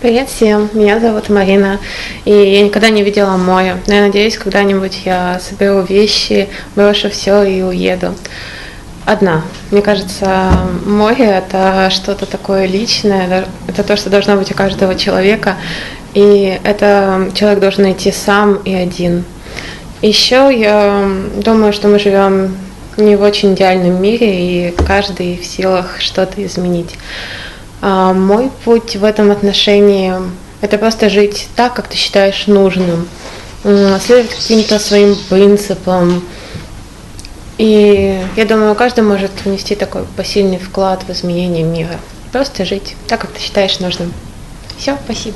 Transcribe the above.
Привет всем, меня зовут Марина, и я никогда не видела море, но я надеюсь, когда-нибудь я соберу вещи, брошу все и уеду. Одна. Мне кажется, море это что-то такое личное, это то, что должно быть у каждого человека, и это человек должен найти сам и один. Еще я думаю, что мы живем не в очень идеальном мире, и каждый в силах что-то изменить. Мой путь в этом отношении – это просто жить так, как ты считаешь нужным, следовать каким-то своим принципам. И я думаю, каждый может внести такой посильный вклад в изменение мира. Просто жить так, как ты считаешь нужным. Все, спасибо.